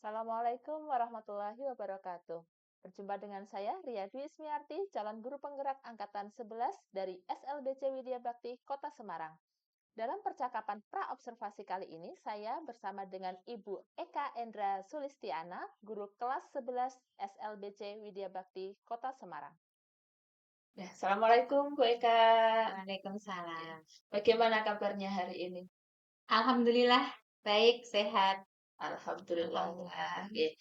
Assalamualaikum warahmatullahi wabarakatuh. Berjumpa dengan saya, Ria Dwi Ismiarti, calon guru penggerak Angkatan 11 dari SLBC Widya Bakti, Kota Semarang. Dalam percakapan pra-observasi kali ini, saya bersama dengan Ibu Eka Endra Sulistiana, guru kelas 11 SLBC Widya Bakti, Kota Semarang. Ya, Assalamualaikum Bu Eka. Waalaikumsalam. Bagaimana kabarnya hari ini? Alhamdulillah, baik, sehat. Alhamdulillah. Alhamdulillah. Oke.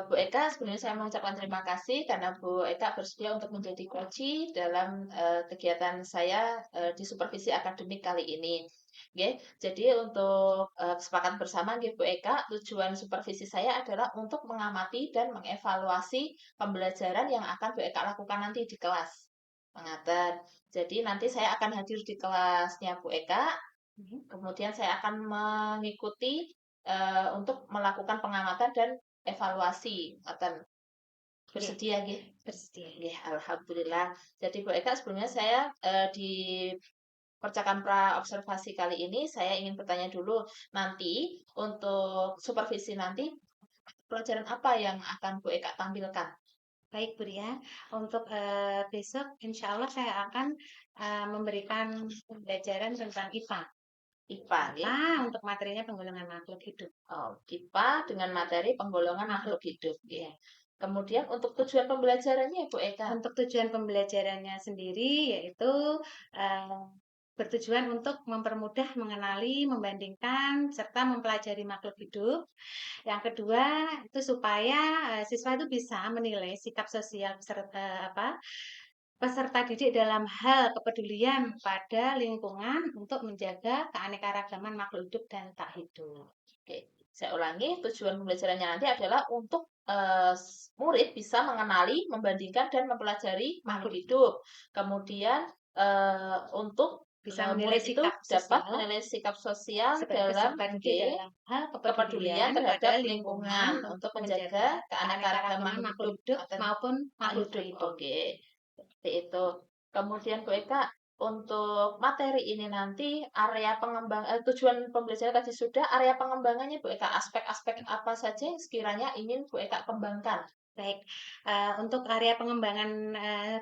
Bu Eka, sebenarnya saya mengucapkan terima kasih karena Bu Eka bersedia untuk menjadi coach dalam kegiatan saya di supervisi akademik kali ini. Oke, jadi untuk kesepakatan bersama, nggih, Bu Eka, tujuan supervisi saya adalah untuk mengamati dan mengevaluasi pembelajaran yang akan Bu Eka lakukan nanti di kelas. Mengaten. Jadi nanti saya akan hadir di kelasnya Bu Eka. Kemudian saya akan mengikuti untuk melakukan pengamatan dan evaluasi. Akan Oke, bersedia nggih? bersedia. Nggih, alhamdulillah. Jadi Bu Eka, sebelumnya saya di percakapan pra observasi kali ini saya ingin bertanya dulu, nanti untuk supervisi nanti pelajaran apa yang akan Bu Eka tampilkan? Baik, Bu Ria. Untuk besok, insya Allah saya akan memberikan pembelajaran tentang IPA. IPA nggih. IPA untuk materinya penggolongan makhluk hidup. Oh, IPA dengan materi penggolongan Makhluk makhluk hidup nggih. ya. Kemudian untuk tujuan pembelajarannya Bu Eka? Untuk tujuan pembelajarannya sendiri yaitu eh, bertujuan untuk mempermudah mengenali, membandingkan, serta mempelajari makhluk hidup. Yang kedua, itu supaya siswa itu bisa menilai sikap sosial peserta didik dalam hal kepedulian pada lingkungan untuk menjaga keanekaragaman makhluk hidup dan tak hidup. Oke, saya ulangi, tujuan pembelajarannya nanti adalah untuk murid bisa mengenali, membandingkan, dan mempelajari makhluk Makhluk hidup. Kemudian untuk bisa menilai murid itu sikap dapat sosial menilai sikap sosial sebagai dalam peserta didik G, dalam hal kepedulian kepedulian pada terhadap lingkungan lingkungan untuk untuk menjaga menjaga keanekaragaman keanekaragaman makhluk makhluk hidup hidup akan maupun makhluk tak hidup. hidup. Oke, seperti itu. Kemudian Bu Eka, untuk materi ini nanti area pengembang tujuan pembelajaran tadi sudah, area pengembangannya Bu Eka, aspek-aspek apa saja yang sekiranya ingin Bu Eka kembangkan? Baik, untuk area pengembangan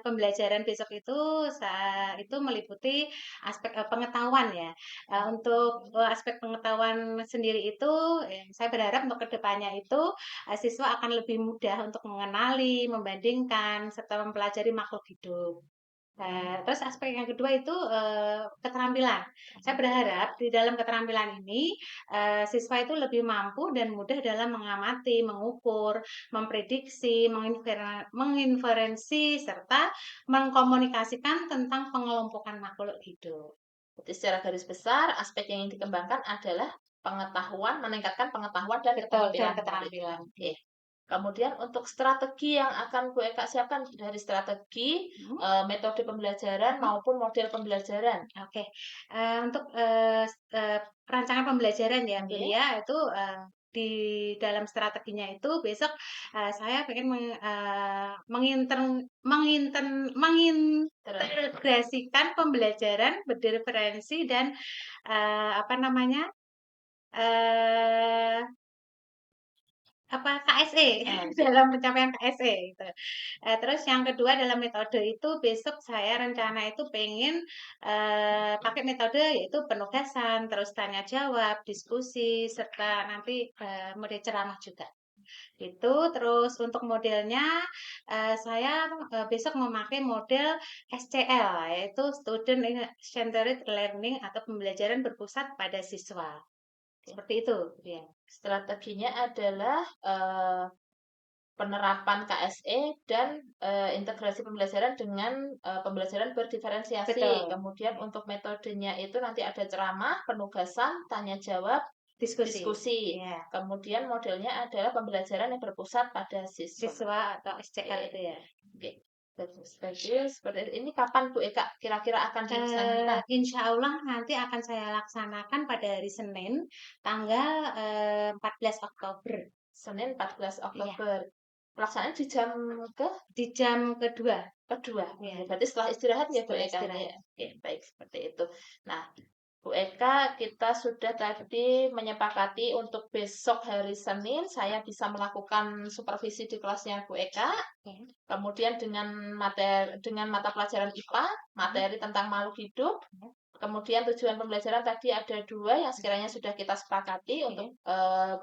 pembelajaran besok itu meliputi aspek pengetahuan ya. Untuk aspek pengetahuan sendiri itu, saya berharap untuk kedepannya itu siswa akan lebih mudah untuk mengenali, membandingkan, serta mempelajari makhluk hidup. Terus aspek yang kedua itu keterampilan. Saya berharap di dalam keterampilan ini siswa itu lebih mampu dan mudah dalam mengamati, mengukur, memprediksi, menginferensi, serta mengkomunikasikan tentang pengelompokan makhluk hidup. Jadi secara garis besar, aspek yang ingin dikembangkan adalah pengetahuan, meningkatkan pengetahuan dan Betul, dan keterampilan murid. keterampilan. Oke. Kemudian untuk strategi yang akan Bu Eka siapkan dari strategi, Hmm. metode pembelajaran maupun model pembelajaran. Oke, untuk perancangan pembelajaran ya, Bu Oke. Ria, itu di dalam strateginya itu besok saya pengen Terus, mengintegrasikan pembelajaran berdiferensi dan apa namanya eh, KSE oke. dalam pencapaian KSE gitu. Terus yang kedua dalam metode itu besok saya rencana itu pengen pakai metode yaitu penugasan, terus tanya jawab, diskusi, serta nanti model ceramah juga. Itu terus untuk modelnya saya besok memakai model SCL yaitu Student Centered Learning atau pembelajaran berpusat pada siswa. Seperti itu, ya. Strateginya adalah penerapan KSE dan integrasi pembelajaran dengan pembelajaran berdiferensiasi. Betul. Kemudian untuk metodenya itu nanti ada ceramah, penugasan, tanya jawab, Diskusi. diskusi. Ya. Kemudian modelnya adalah pembelajaran yang berpusat pada siswa. Siswa atau SCL Oke, itu ya. oke. Bagus, seperti ini kapan Bu Eka kira-kira akan dilaksanakan? Insya Allah nanti akan saya laksanakan pada hari Senin, tanggal 14 Oktober. Senin 14 Iya, Oktober. Pelaksanaan di jam ke di jam kedua. kedua. Ya, Berarti setelah istirahat ya Bu setelah Eka istirahat. ya. Oke, baik seperti itu. Nah, Bu Eka, kita sudah tadi menyepakati untuk besok hari Senin saya bisa melakukan supervisi di kelasnya Bu Eka. Oke. Kemudian dengan mata pelajaran IPA, materi tentang makhluk hidup. Kemudian tujuan pembelajaran tadi ada 2 yang sekiranya sudah kita sepakati untuk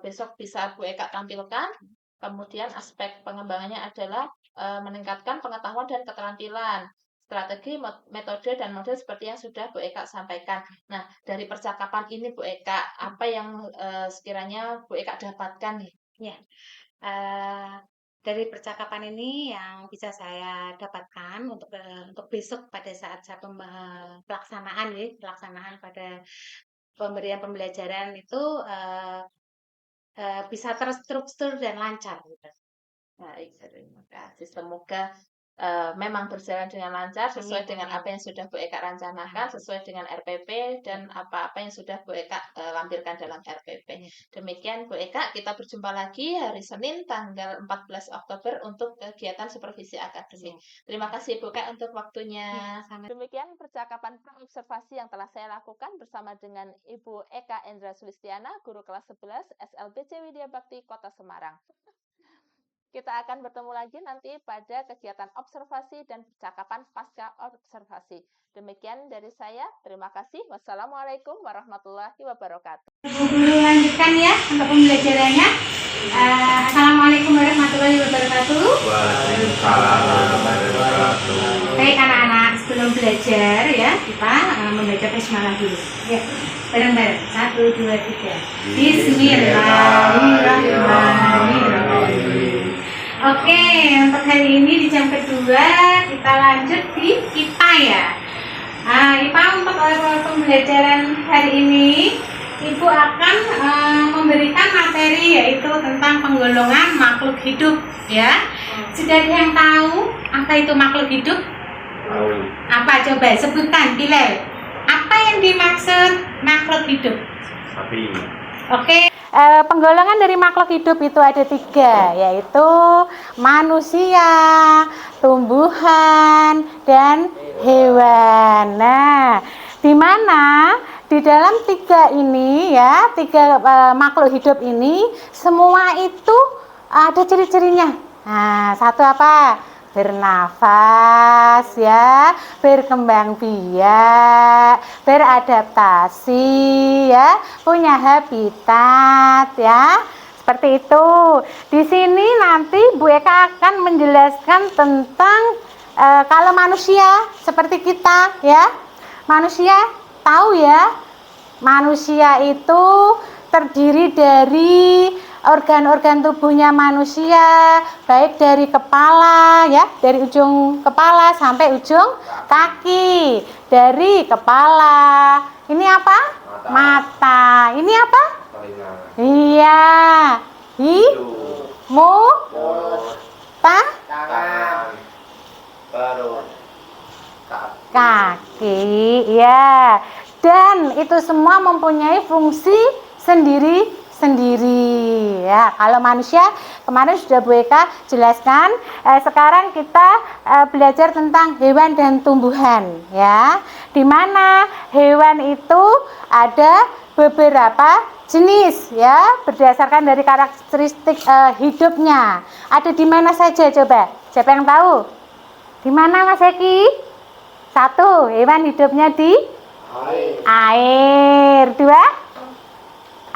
besok bisa Bu Eka tampilkan. Kemudian aspek pengembangannya adalah meningkatkan pengetahuan dan keterampilan, strategi, metode, dan model seperti yang sudah Bu Eka sampaikan. Nah, dari percakapan ini Bu Eka, apa yang sekiranya Bu Eka dapatkan nih? Ya, eh, dari percakapan ini yang bisa saya dapatkan untuk besok pada saat saya pelaksanaan pada pemberian pembelajaran itu bisa terstruktur dan lancar gitu. Baik, terima kasih. Semoga memang berjalan dengan lancar sesuai Amin, dengan amin. apa yang sudah Bu Eka rencanakan, sesuai dengan RPP dan apa-apa yang sudah Bu Eka lampirkan dalam RPP. Demikian Bu Eka, kita berjumpa lagi hari Senin tanggal 14 Oktober untuk kegiatan supervisi akademik. Terima kasih Bu Eka untuk waktunya. Demikian percakapan observasi yang telah saya lakukan bersama dengan Ibu Eka Endra Sulistiana, guru kelas 11 SLBC Widya Bakti Kota Semarang. Kita akan bertemu lagi nanti pada kegiatan observasi dan percakapan pasca observasi. Demikian dari saya. Terima kasih. Wassalamualaikum warahmatullahi wabarakatuh. Guru lanjutkan ya untuk pembelajarannya. Assalamualaikum warahmatullahi wabarakatuh. Waalaikumsalam warahmatullahi wabarakatuh. Baik anak-anak, sebelum belajar ya kita membaca basmalah dulu. Ya, bareng-bareng. 1, 2, 3. Bismillahirrahmanirrahim. Oke, untuk hari ini di jam kedua kita lanjut di IPA ya. IPA untuk pembelajaran hari ini Ibu akan memberikan materi yaitu tentang penggolongan makhluk hidup ya. Sudah ada yang tahu apa itu makhluk hidup? Tahu. Apa coba sebutkan Bilal. Apa yang dimaksud makhluk hidup? Sapi. Oke, penggolongan dari makhluk hidup itu ada 3, yaitu manusia, tumbuhan, dan hewan. Nah, di mana di dalam 3 ini ya, 3 makhluk hidup ini semua itu ada ciri-cirinya. Nah, satu apa? Bernafas ya, berkembang biak, beradaptasi ya, punya habitat ya. Seperti itu. Di sini nanti Bu Eka akan menjelaskan tentang kalau manusia seperti kita ya. Manusia tahu ya. Manusia itu terdiri dari organ-organ tubuhnya manusia, baik dari kepala ya, dari ujung kepala sampai ujung kaki. Dari kepala, ini apa? Mata. Ini apa? Telinga. Iya. Mulut. Tangan. Perut. Kaki. Ya. Dan itu semua mempunyai fungsi sendiri ya. Kalau manusia kemarin sudah Bu Eka jelaskan, sekarang kita belajar tentang hewan dan tumbuhan ya. Di mana hewan itu ada beberapa jenis ya, berdasarkan dari karakteristik hidupnya. Ada di mana saja coba? Siapa yang tahu? Di mana Mas Eki? 1, hewan hidupnya di air. 2,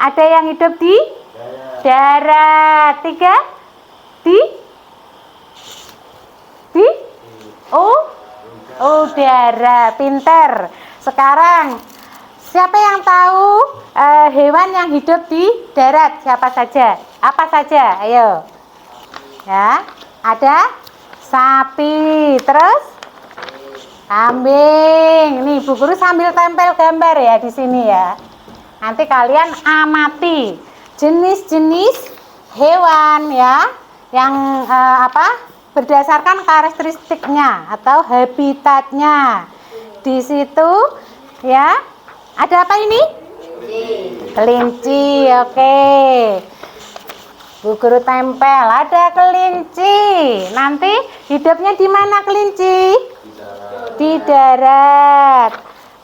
ada yang hidup di darat. 3, di udara. Pinter. Sekarang siapa yang tahu hewan yang hidup di darat? Siapa saja? Apa saja? Ayo. Ya, ada sapi, terus kambing. Nih, Bu Guru sambil tempel gambar ya di sini ya. Nanti kalian amati jenis-jenis hewan ya yang berdasarkan karakteristiknya atau habitatnya. Di situ ya. Ada apa ini? Kelinci. Oke. Bu Guru tempel, ada kelinci. Nanti hidupnya di mana kelinci? Di darat.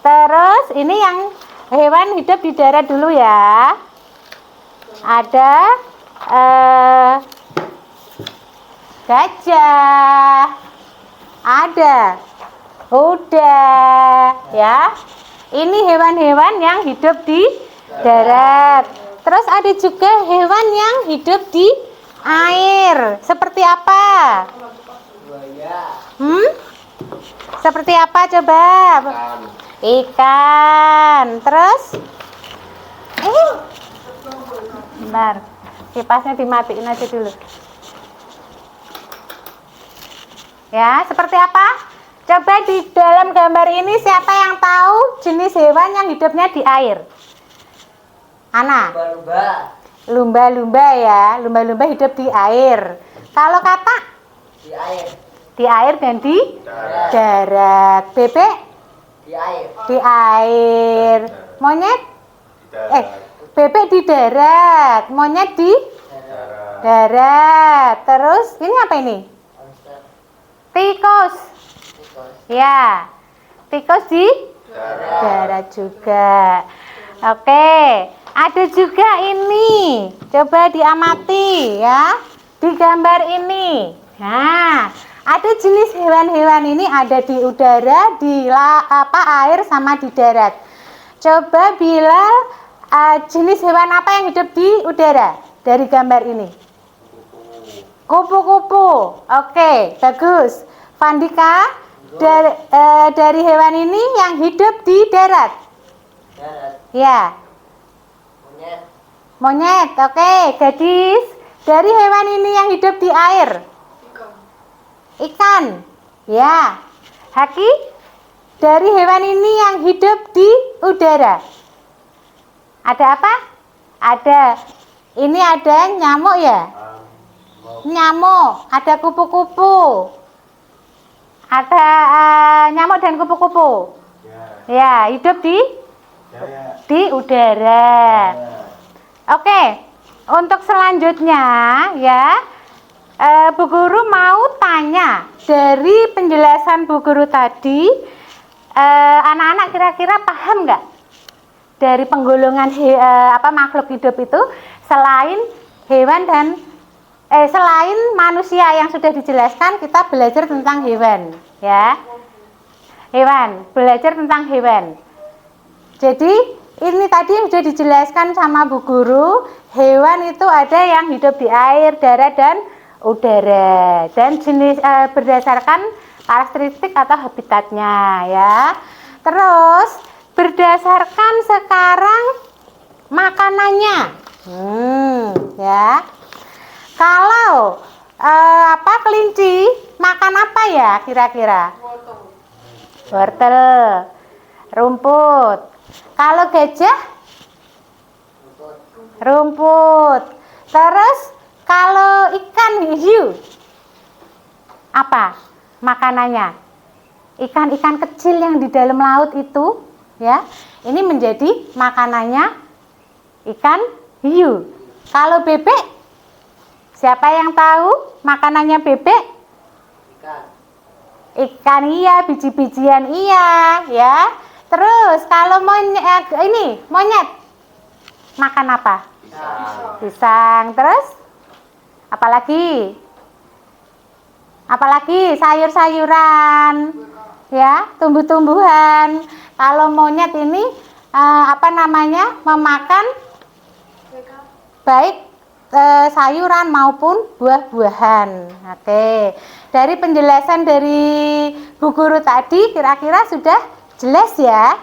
Terus ini yang hewan hidup di darat dulu ya. Ada gajah, ada kuda, ya. Ini hewan-hewan yang hidup di darat. Terus ada juga hewan yang hidup di air. Seperti apa? Seperti apa coba? Ikan. Terus? Bentar. Kipasnya dimatiin aja dulu. Ya, seperti apa? Coba di dalam gambar ini siapa yang tahu jenis hewan yang hidupnya di air? Ana? Lumba-lumba ya. Lumba-lumba hidup di air. Kalau katak? Di air. Di air dan di darat. Bebek? Di air. Monyet? Bebek di darat. Monyet di darat. Terus ini apa ini? Tikus. Ya. Tikus di darat juga. Oke. Ada juga ini. Coba diamati ya. Di gambar ini. Nah, ada jenis hewan-hewan ini ada di udara, di air sama di darat. Coba Bilal, jenis hewan apa yang hidup di udara dari gambar ini? Kupu-kupu. Oke, bagus. Vandika, dari hewan ini yang hidup di darat. Ya. Monyet. Oke, gadis. Dari hewan ini yang hidup di air. Ikan. Ya. Haki, dari hewan ini yang hidup di udara. Ada apa? Ada. Ini ada nyamuk ya? Nyamuk. Ada kupu-kupu. Ada nyamuk dan kupu-kupu. Ya, hidup di udara. Oke. Untuk selanjutnya ya, Bu Guru mau tanya dari penjelasan Bu Guru tadi, anak-anak kira-kira paham nggak dari penggolongan makhluk hidup itu selain hewan dan selain manusia yang sudah dijelaskan, kita belajar tentang hewan ya. Hewan, belajar tentang hewan. Jadi ini tadi sudah dijelaskan sama Bu Guru, hewan itu ada yang hidup di air, darat dan udara, dan jenis berdasarkan karakteristik atau habitatnya ya. Terus berdasarkan sekarang makanannya, ya. Kalau kelinci makan apa ya kira-kira? Wortel, rumput. Kalau gajah? Rumput. Terus kalau ikan hiu apa makanannya? Ikan-ikan kecil yang di dalam laut itu ya, ini menjadi makanannya ikan hiu. Kalau bebek, siapa yang tahu makanannya bebek? Ikan iya, biji-bijian iya ya. Terus kalau monyet makan apa? Pisang. Terus apalagi sayur-sayuran ya, tumbuh-tumbuhan. Kalau monyet ini memakan baik sayuran maupun buah-buahan. Oke, dari penjelasan dari Bu Guru tadi kira-kira sudah jelas ya?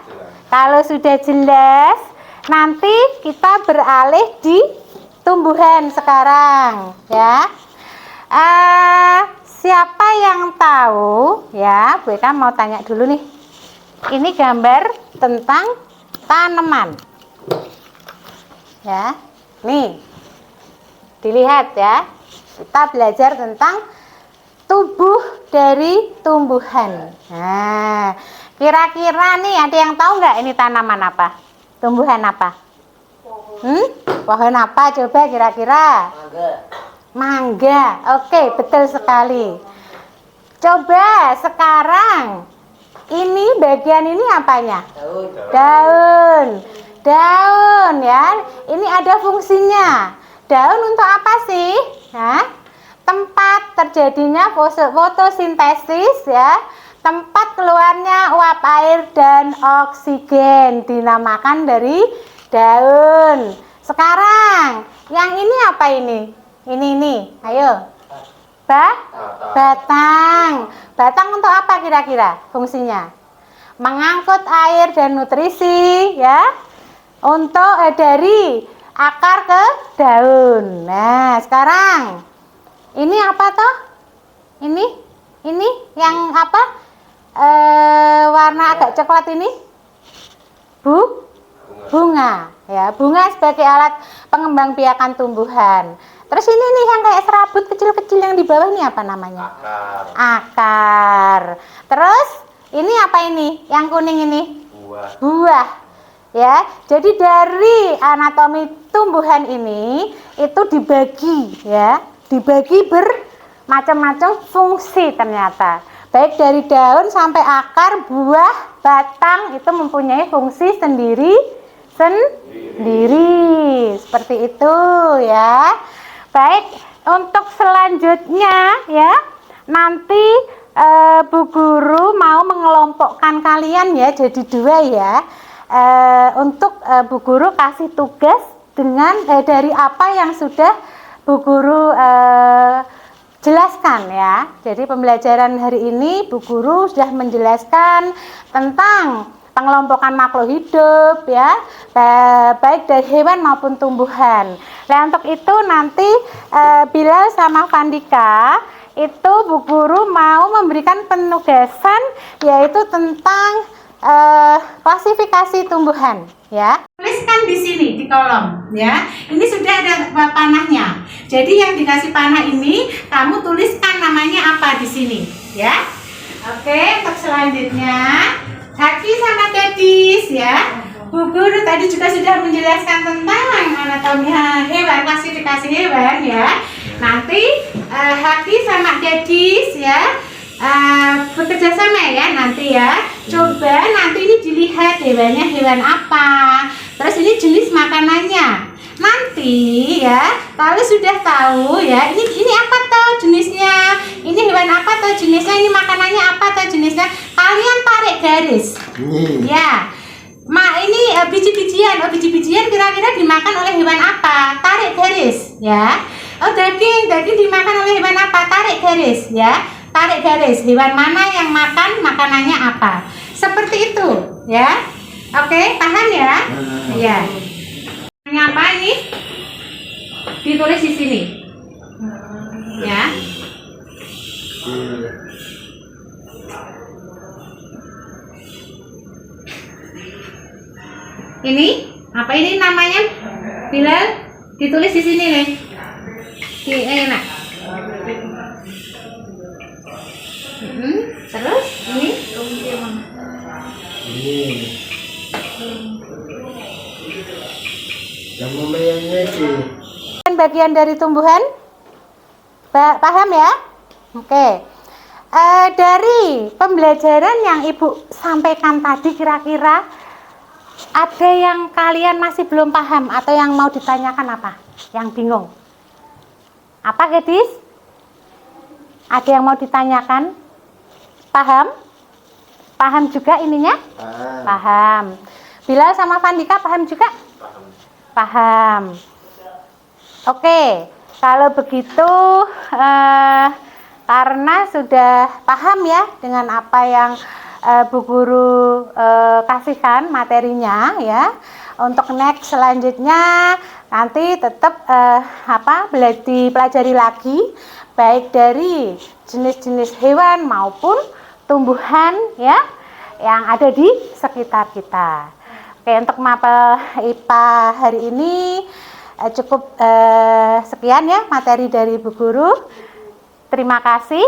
Kalau sudah jelas, nanti kita beralih di tumbuhan sekarang ya. Siapa yang tahu ya? Bu Eka mau tanya dulu nih. Ini gambar tentang tanaman. Ya. Nih. Dilihat ya. Kita belajar tentang tubuh dari tumbuhan. Nah, kira-kira nih ada yang tahu nggak ini tanaman apa? Tumbuhan apa? Pohon apa coba kira-kira? Mangga. Oke, betul sekali. Coba sekarang ini bagian ini apanya? Daun. Daun ya. Ini ada fungsinya. Daun untuk apa sih? Nah, tempat terjadinya fotosintesis ya. Tempat keluarnya uap air dan oksigen dinamakan dari daun. Sekarang, yang ini apa ini? Ini, ayo. Batang. Batang untuk apa kira-kira fungsinya? Mengangkut air dan nutrisi ya. Untuk dari akar ke daun. Nah, sekarang ini apa toh? Ini yang apa? Warna agak coklat ini bunga ya, bunga sebagai alat pengembang biakan tumbuhan. Terus ini nih yang kayak serabut kecil-kecil yang di bawah ini apa namanya? Akar. Terus ini apa ini? Yang kuning ini? Buah. Ya. Jadi dari anatomi tumbuhan ini itu dibagi ya, dibagi bermacam-macam fungsi ternyata. Baik dari daun sampai akar, buah, batang itu mempunyai fungsi sendiri. Seperti itu ya. Baik, untuk selanjutnya ya, nanti Bu Guru mau mengelompokkan kalian ya jadi 2 ya. Untuk Bu Guru kasih tugas dengan dari apa yang sudah Bu Guru jelaskan ya. Jadi pembelajaran hari ini Bu Guru sudah menjelaskan tentang pengelompokan makhluk hidup ya, baik dari hewan maupun tumbuhan. Nah, untuk itu nanti Bilal sama Vandika itu Bu Guru mau memberikan penugasan yaitu tentang klasifikasi tumbuhan ya. Tuliskan di sini di kolom ya. Ini sudah ada panahnya. Jadi yang dikasih panah ini kamu tuliskan namanya apa di sini ya. Oke, untuk selanjutnya Haki sama Gadis ya. Bu Guru tadi juga sudah menjelaskan tentang anatomi hewan, klasifikasi hewan ya. Nanti Haki sama Gadis ya bekerja sama ya nanti ya. Coba nanti ini dilihat hewannya hewan apa. Terus ini jenis makanannya. Nanti ya, kalau sudah tahu ya, ini apa toh jenisnya? Ini hewan apa toh jenisnya? Ini makanannya apa toh jenisnya? Kalian tarik garis. Ya. Ini biji-bijian. Biji-bijian kira-kira dimakan oleh hewan apa? Tarik garis ya. Daging dimakan oleh hewan apa? Tarik garis ya. Tarik garis. Hewan mana yang makan makanannya apa? Seperti itu ya. Oke, paham ya? Ya. Apa ini? Ditulis di sini. Ya. Ini apa ini namanya? Bilal, ditulis di sini nih. Enak. Terus ini? Bagian dari tumbuhan, paham ya? Oke. Dari pembelajaran yang Ibu sampaikan tadi, kira-kira ada yang kalian masih belum paham atau yang mau ditanyakan apa? Yang bingung? Apa, Gadis? Ada yang mau ditanyakan? Paham? Paham juga ininya? Paham. Bilal sama Vandika paham juga? Paham. Oke, kalau begitu karena sudah paham ya dengan apa yang Bu Guru kasihkan materinya ya. Untuk next selanjutnya nanti tetap dipelajari lagi baik dari jenis-jenis hewan maupun tumbuhan ya yang ada di sekitar kita. Oke, untuk mapel IPA hari ini cukup sekian ya materi dari Bu Guru. Terima kasih.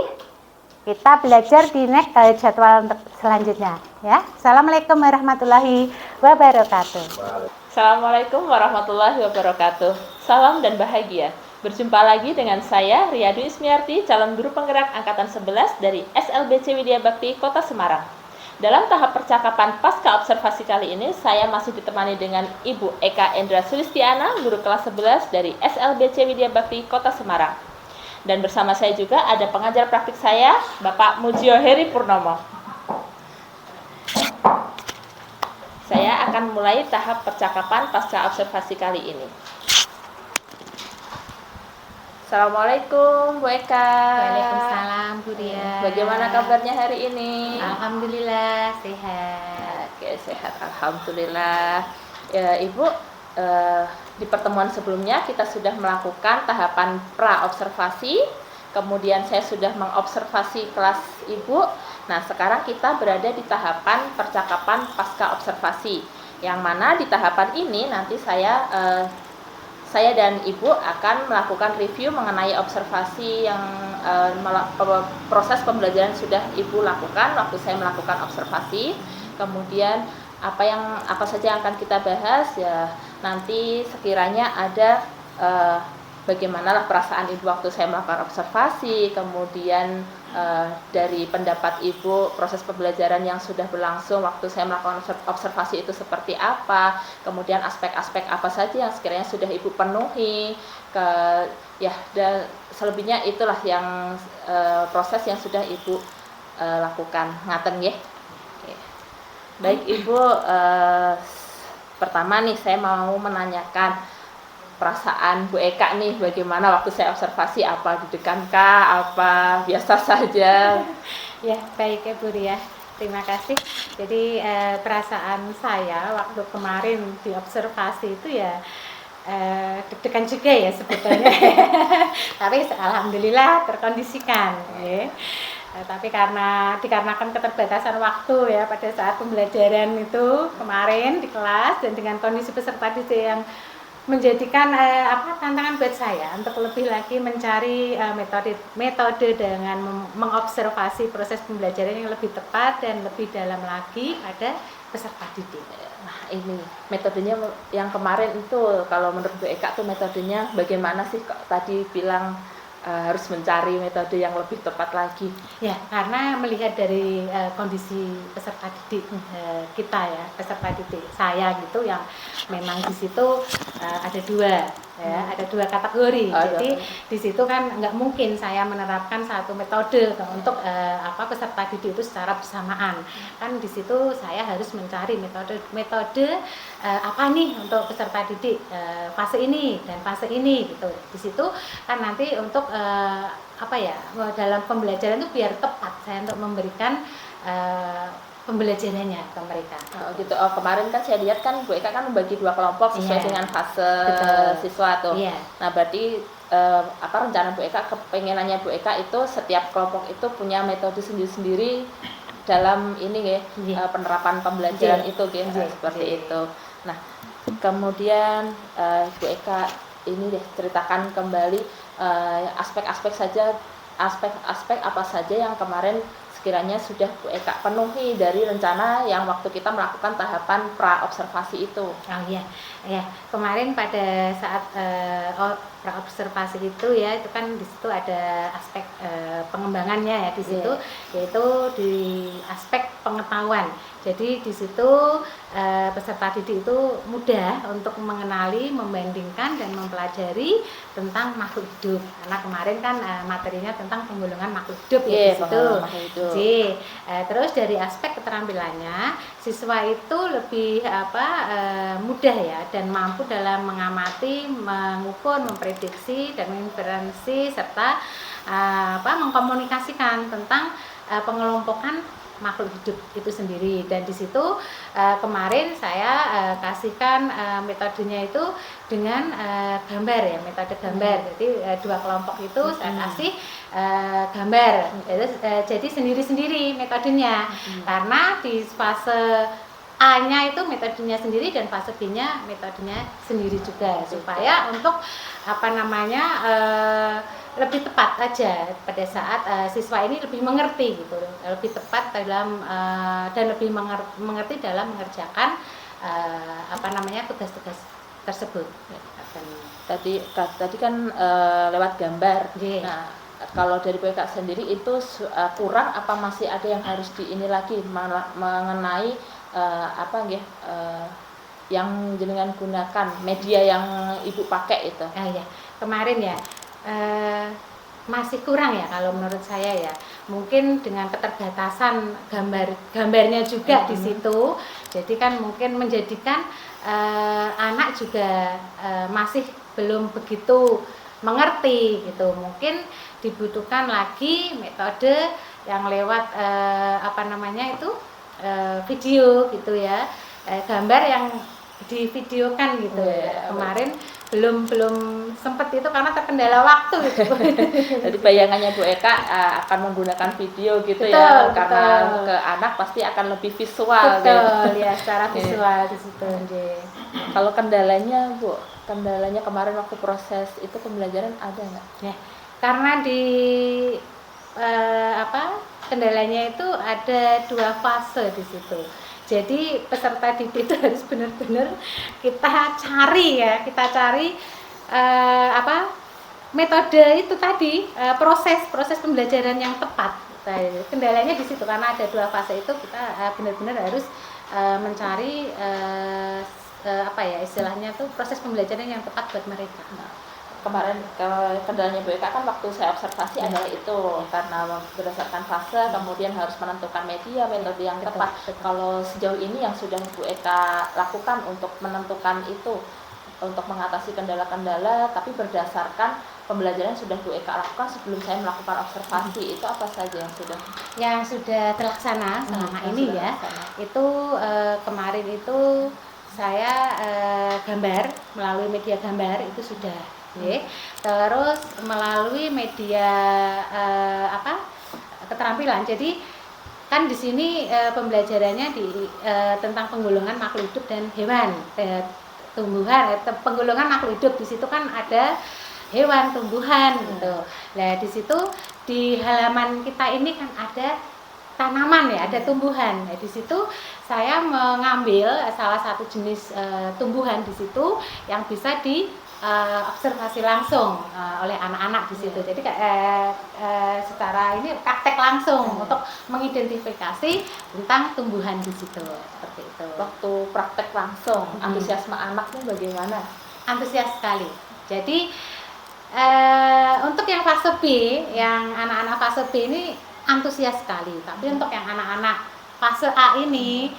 Kita belajar di next jadwal untuk selanjutnya ya. Assalamualaikum warahmatullahi wabarakatuh. Assalamualaikum warahmatullahi wabarakatuh. Salam dan bahagia. Berjumpa lagi dengan saya Riyadu Ismiarti, calon guru penggerak angkatan 11 dari SLBC Widya Bakti Kota Semarang. Dalam tahap percakapan pasca observasi kali ini, saya masih ditemani dengan Ibu Eka Endra Sulistiana, guru kelas 11 dari SLBC Widya Bakti Kota Semarang. Dan bersama saya juga ada pengajar praktik saya, Bapak Mujio Heri Purnomo. Saya akan mulai tahap percakapan pasca observasi kali ini. Assalamualaikum Bu Eka. Waalaikumsalam Bu Ria. Bagaimana kabarnya hari ini? Alhamdulillah sehat. Oke, sehat Alhamdulillah. Ya, Ibu, di pertemuan sebelumnya kita sudah melakukan tahapan pra-observasi, kemudian saya sudah mengobservasi kelas Ibu. Nah, sekarang kita berada di tahapan percakapan pasca observasi, yang mana di tahapan ini nanti saya dan Ibu akan melakukan review mengenai observasi yang proses pembelajaran sudah Ibu lakukan waktu saya melakukan observasi. Kemudian apa saja yang akan kita bahas ya, nanti sekiranya ada bagaimana perasaan Ibu waktu saya melakukan observasi, kemudian dari pendapat Ibu proses pembelajaran yang sudah berlangsung waktu saya melakukan observasi itu seperti apa, kemudian aspek-aspek apa saja yang sekiranya sudah Ibu penuhi, dan selebihnya itulah yang proses yang sudah Ibu lakukan. Ngaten nggih. Baik Ibu, pertama nih saya mau menanyakan perasaan Bu Eka nih, bagaimana waktu saya observasi, apa deg-degan kah, apa biasa saja? Ya, baik ya Bu Ria. Terima kasih. Jadi perasaan saya waktu kemarin di observasi itu ya deg-degan juga ya sebetulnya. Tapi alhamdulillah terkondisikan ya. Tapi dikarenakan keterbatasan waktu ya pada saat pembelajaran itu kemarin di kelas, dan dengan kondisi peserta didik yang menjadikan tantangan buat saya untuk lebih lagi mencari metode dengan mengobservasi proses pembelajaran yang lebih tepat dan lebih dalam lagi pada peserta didik. Nah, ini metodenya yang kemarin itu, kalau menurut Bu Eka tuh metodenya bagaimana sih, kok tadi bilang harus mencari metode yang lebih tepat lagi? Ya, karena melihat dari kondisi peserta didik kita ya, peserta didik saya gitu, yang memang di situ ada dua ya, ada dua kategori. Jadi di situ kan nggak mungkin saya menerapkan satu metode untuk peserta didik itu secara bersamaan. Kan di situ saya harus mencari metode apa nih untuk peserta didik fase ini dan fase ini gitu. Di situ kan nanti untuk dalam pembelajaran itu biar tepat saya untuk memberikan pembelajarannya ke mereka. Oh gitu. Oh, kemarin kan saya lihat kan Bu Eka kan membagi dua kelompok sesuai dengan fase siswa tuh. Iya. Nah, berarti rencana Bu Eka, kepengenannya Bu Eka itu setiap kelompok itu punya metode sendiri-sendiri dalam ini ya, penerapan pembelajaran itu seperti itu. Nah, kemudian Bu Eka ini deh ceritakan kembali aspek-aspek apa saja yang kemarin sekiranya sudah Bu Eka penuhi dari rencana yang waktu kita melakukan tahapan pra-observasi itu. Oh iya, ya kemarin pada saat pra-observasi itu ya, itu kan di situ ada aspek pengembangannya ya di situ, yaitu di aspek pengetahuan. Jadi di situ peserta didik itu mudah untuk mengenali, membandingkan dan mempelajari tentang makhluk hidup. Karena kemarin kan materinya tentang penggolongan makhluk hidup ya di situ. Terus dari aspek keterampilannya, siswa itu lebih mudah ya dan mampu dalam mengamati, mengukur, memprediksi dan menginferensi serta mengkomunikasikan tentang pengelompokan makhluk hidup itu sendiri. Dan di situ kemarin saya kasihkan metodenya itu dengan gambar ya, metode gambar. Jadi dua kelompok itu saya kasih gambar. Jadi sendiri-sendiri metodenya. Karena di fase A-nya itu metodenya sendiri dan fase B-nya metodenya sendiri juga, supaya untuk lebih tepat aja pada saat siswa ini lebih mengerti gitu, lebih tepat dalam dan lebih mengerti dalam mengerjakan tugas-tugas tersebut. Tadi kan lewat gambar. Yeah. Nah, kalau dari Bu Eka sendiri itu kurang apa masih ada yang harus ini lagi mengenai yang jenengan gunakan media yang Ibu pakai itu? Ya, kemarin ya masih kurang ya kalau menurut saya ya. Mungkin dengan keterbatasan gambarnya juga di situ. Jadi kan mungkin menjadikan anak juga masih belum begitu mengerti gitu. Mungkin dibutuhkan lagi metode yang lewat video gitu ya. Gambar yang divideokan gitu ya. Kemarin belum sempat itu karena terkendala waktu gitu. Jadi bayangannya Bu Eka akan menggunakan video gitu Betul, karena betul. ke anak pasti akan lebih visual Betul gitu. ya, secara visual di situ. Kalau kendalanya Bu, kemarin waktu proses itu pembelajaran ada nggak? Ya, karena di kendalanya itu ada 2 fase di situ. Jadi peserta didik itu harus benar-benar kita cari metode itu tadi, proses pembelajaran yang tepat. Kendalanya di situ karena ada 2 fase itu kita benar-benar harus mencari istilahnya tuh proses pembelajaran yang tepat buat mereka. Kemarin kendalanya Bu Eka kan waktu saya observasi adalah itu karena berdasarkan fase kemudian harus menentukan metode yang tepat. Kalau sejauh ini yang sudah Bu Eka lakukan untuk menentukan itu, untuk mengatasi kendala-kendala tapi berdasarkan pembelajaran yang sudah Bu Eka lakukan sebelum saya melakukan observasi, itu apa saja yang sudah terlaksana selama ini ya. Itu kemarin itu saya gambar melalui media gambar itu sudah. Terus melalui media keterampilan. Jadi kan di sini pembelajarannya tentang penggolongan makhluk hidup dan hewan, tumbuhan. Penggolongan makhluk hidup di situ kan ada hewan, tumbuhan gitu. Nah, di situ di halaman kita ini kan ada tanaman ya, ada tumbuhan. Nah, di situ saya mengambil salah satu jenis tumbuhan di situ yang bisa observasi langsung oleh anak-anak di situ. Jadi secara ini praktek langsung untuk mengidentifikasi tentang tumbuhan di situ seperti itu. Waktu praktek langsung, antusiasme anaknya bagaimana? Antusias sekali. Jadi untuk yang fase B, yang anak-anak fase B ini antusias sekali. Tapi untuk yang anak-anak fase A ini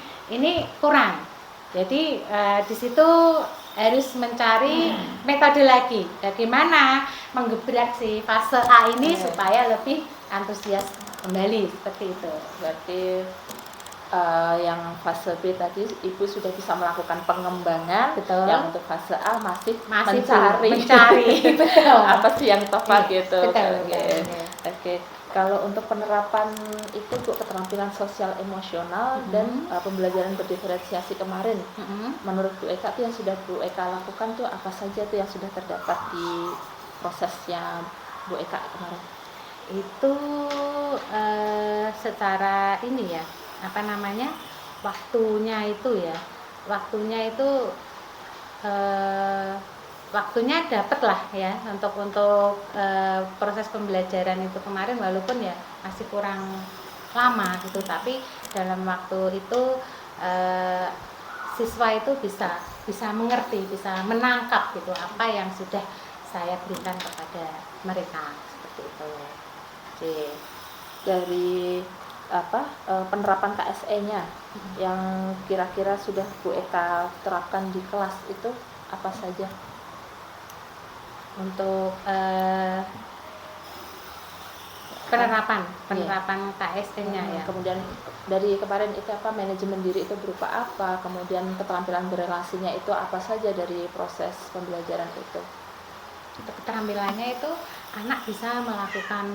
kurang. Jadi di situ harus mencari metode lagi bagaimana menggebrak si fase A ini supaya lebih antusias kembali seperti itu. Berarti yang fase B tadi Ibu sudah bisa melakukan pengembangan. Betul. Yang untuk fase A masih mencari betul. Apa sih yang tepat gitu. Betul. Oke. Kalau untuk penerapan itu Bu, keterampilan sosial emosional dan pembelajaran berdiferensiasi kemarin, menurut Bu Eka tuh yang sudah Bu Eka lakukan tuh apa saja tuh yang sudah terdapat di prosesnya Bu Eka kemarin? Itu secara ini ya, waktunya dapat lah ya untuk proses pembelajaran itu kemarin, walaupun ya masih kurang lama gitu, tapi dalam waktu itu siswa itu bisa mengerti, bisa menangkap gitu apa yang sudah saya berikan kepada mereka seperti itu. Dari penerapan KSE-nya yang kira-kira sudah Bu Eka terapkan di kelas itu apa saja? Untuk penerapan KSE-nya ya. Kemudian dari kemarin itu manajemen diri itu berupa apa? Kemudian keterampilan berelasinya itu apa saja dari proses pembelajaran itu? Untuk keterampilannya itu anak bisa melakukan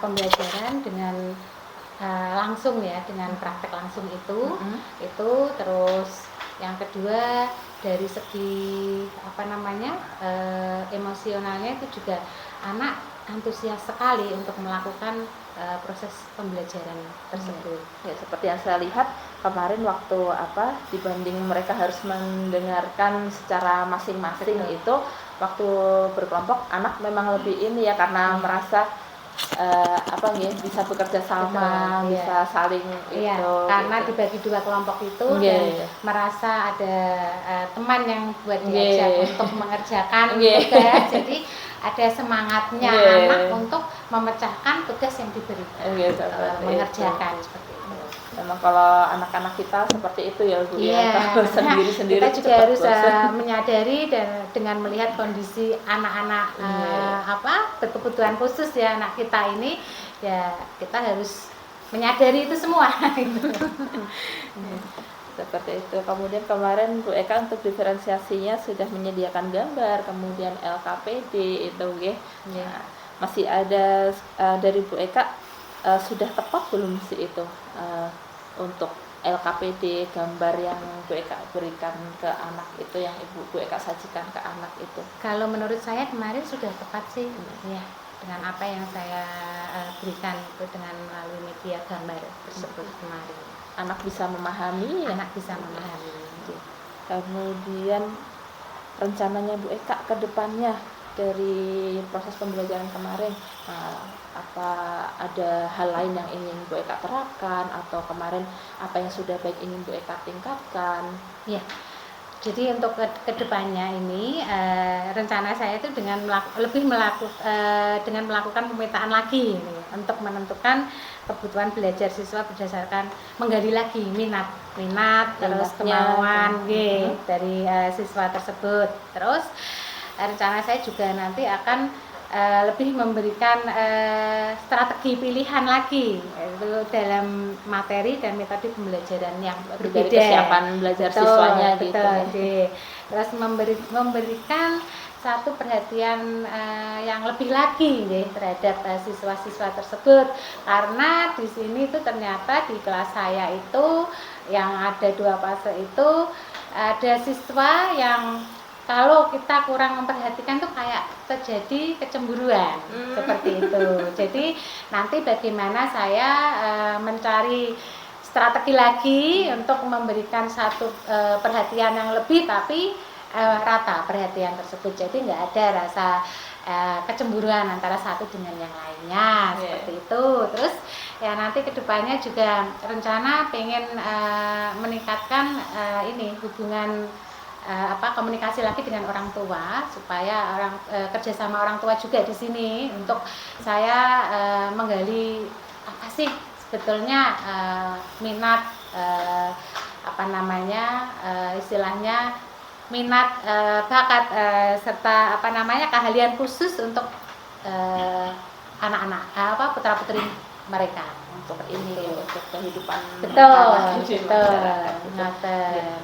pembelajaran dengan langsung ya, dengan praktek langsung itu. Terus yang kedua dari segi emosionalnya itu juga anak antusias sekali untuk melakukan proses pembelajaran tersebut. Ya, seperti yang saya lihat kemarin waktu dibanding mereka harus mendengarkan secara masing-masing itu waktu berkelompok anak memang lebih ini ya karena merasa apa nih bisa bekerja sama, Betul, iya. bisa saling Iya, itu karena gitu. dibagi 2 kelompok itu Iya, dan iya. merasa ada teman yang buat Iya. diajak untuk mengerjakan Iya. tugas. Jadi ada semangatnya Iya. anak untuk memecahkan tugas yang diberikan, Iya, seperti mengerjakan itu. seperti itu. Memang kalau anak-anak kita seperti itu ya Bu ya, Iya, kalau karena sendiri-sendiri kita juga cepat harus bosan. menyadari dan dengan melihat kondisi anak-anak Iya. berkebutuhan khusus ya anak kita ini, ya kita harus menyadari itu semua. Seperti itu. Kemudian kemarin Bu Eka untuk diferensiasinya sudah menyediakan gambar, kemudian LKPD itu ya. Nah, masih ada dari Bu Eka sudah tepat belum sih itu untuk LKPD gambar yang Bu Eka berikan ke anak itu, yang Bu Eka sajikan ke anak itu? Kalau menurut saya kemarin sudah tepat sih, ya dengan apa yang saya berikan itu dengan melalui media gambar tersebut kemarin. Anak bisa memahami ya? Anak bisa memahami. Kemudian rencananya Bu Eka ke depannya dari proses pembelajaran kemarin, apa ada hal lain yang ingin Bu Eka terapkan, atau kemarin apa yang sudah baik ingin Bu Eka tingkatkan? Ya, jadi untuk ke depannya ini rencana saya itu dengan melakukan pemetaan lagi ini, untuk menentukan kebutuhan belajar siswa berdasarkan menggali lagi minat terus kemauan dari siswa tersebut. Terus rencana saya juga nanti akan lebih memberikan strategi pilihan lagi itu dalam materi dan metode pembelajaran yang berbeda. Dari kesiapan belajar siswanya gitu. Betul. Terus memberikan satu perhatian yang lebih lagi terhadap siswa-siswa tersebut, karena di sini tuh ternyata di kelas saya itu yang ada 2 fase itu ada siswa yang kalau kita kurang memperhatikan tuh kayak terjadi kecemburuan seperti itu. Jadi nanti bagaimana saya mencari strategi lagi untuk memberikan satu perhatian yang lebih, tapi rata perhatian tersebut. Jadi nggak ada rasa kecemburuan antara satu dengan yang lainnya, seperti itu. Terus ya nanti kedepannya juga rencana pengen meningkatkan hubungan komunikasi lagi dengan orang tua, supaya kerjasama orang tua juga di sini untuk saya menggali apa sih sebetulnya minat istilahnya minat, bakat serta keahlian khusus untuk anak-anak putra-putri mereka. Untuk ini untuk kehidupan betul.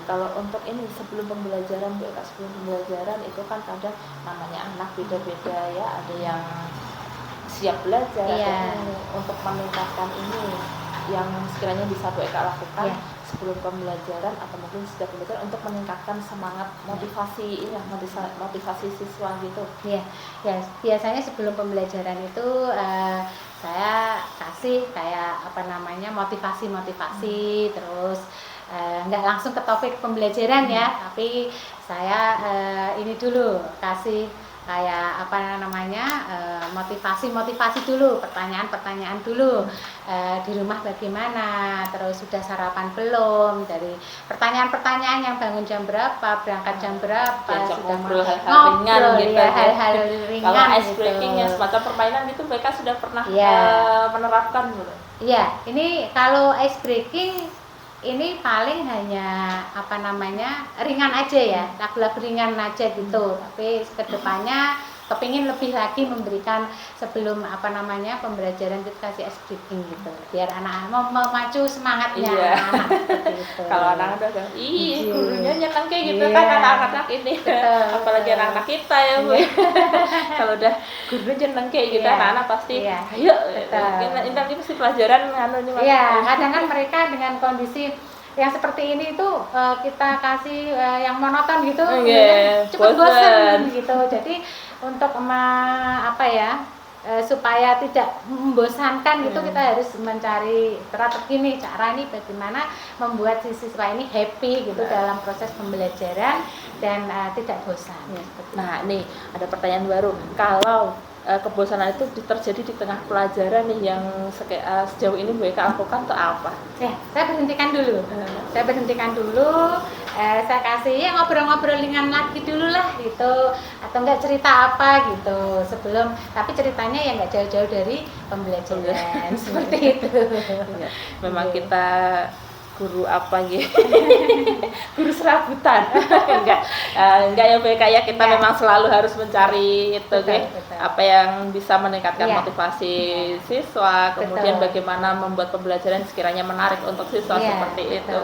Kalau untuk ini sebelum pembelajaran Bu Eka, sebelum pembelajaran itu kan kadang namanya anak beda-beda ya, ada yang siap belajar, untuk meningkatkan ini yang sekiranya bisa Bu Eka lakukan sebelum pembelajaran atau mungkin sudah pembelajaran untuk meningkatkan semangat motivasi motivasi siswa gitu. Ya, biasanya sebelum pembelajaran itu saya kasih kayak motivasi, terus nggak langsung ke topik pembelajaran ya, tapi saya ini dulu kasih kayak motivasi dulu, pertanyaan dulu, di rumah bagaimana, terus sudah sarapan belum, dari pertanyaan yang bangun jam berapa, berangkat jam berapa, sudah ngobrol hal-hal ringan gitu ya, hal-hal ringan. Kalau ice breaking yang semacam permainan gitu mereka sudah pernah menerapkan gitu. Iya, ini kalau ice breaking ini paling hanya ringan aja ya, lagu-lagu ringan aja gitu. Tapi kedepannya kepingin lebih lagi memberikan sebelum pembelajaran kita kasih ice breaking gitu, biar anak-anak memacu semangatnya. Anak seperti itu. Kalau anak-anak udah gurunya nyeneng kayak gitu kan anak-anak ini. Apalagi anak-anak kita ya Bu. Kalau udah gurunya nyeneng kayak gitu anak-anak pasti ayo ini mesti pelajaran kadang kan mereka dengan kondisi yang seperti ini itu kita kasih yang monoton gitu, cepet bosan gitu. Jadi untuk supaya tidak membosankan gitu, kita harus mencari strategi nih, cara nih bagaimana membuat si siswa ini happy gitu dalam proses pembelajaran dan tidak bosan. Nah, nih ada pertanyaan baru. Kalau kebosanan itu terjadi di tengah pelajaran nih yang sejauh ini Bu Eka lakukan tuh apa? Ya, saya berhentikan dulu. Saya kasih ya ngobrol-ngobrol ringan lagi dulu lah gitu, atau enggak cerita apa gitu sebelum, tapi ceritanya ya enggak jauh-jauh dari pembelajaran seperti itu. Ya, memang kita guru apa gitu? Guru serabutan. enggak ya Bu Eka ya, kita memang selalu harus mencari itu apa yang bisa meningkatkan motivasi siswa, kemudian bagaimana membuat pembelajaran sekiranya menarik untuk siswa seperti itu.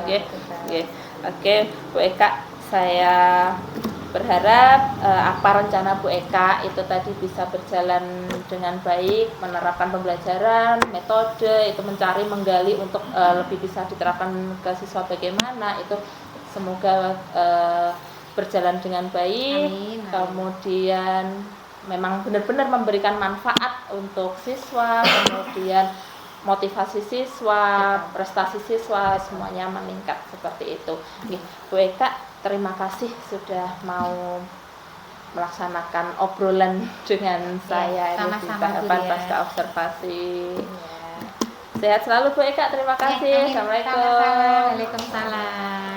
Oke, Bu Eka, saya berharap apa rencana Bu Eka itu tadi bisa berjalan dengan baik, menerapkan pembelajaran, metode itu mencari, menggali untuk lebih bisa diterapkan ke siswa bagaimana, itu semoga berjalan dengan baik. Amin. Kemudian memang benar-benar memberikan manfaat untuk siswa, kemudian motivasi siswa, prestasi siswa semuanya meningkat seperti itu. Bu Eka, terima kasih sudah mau melaksanakan obrolan dengan saya di tahapan pasca observasi. Sehat selalu Bu Eka, terima kasih. Assalamualaikum. Waalaikumsalam.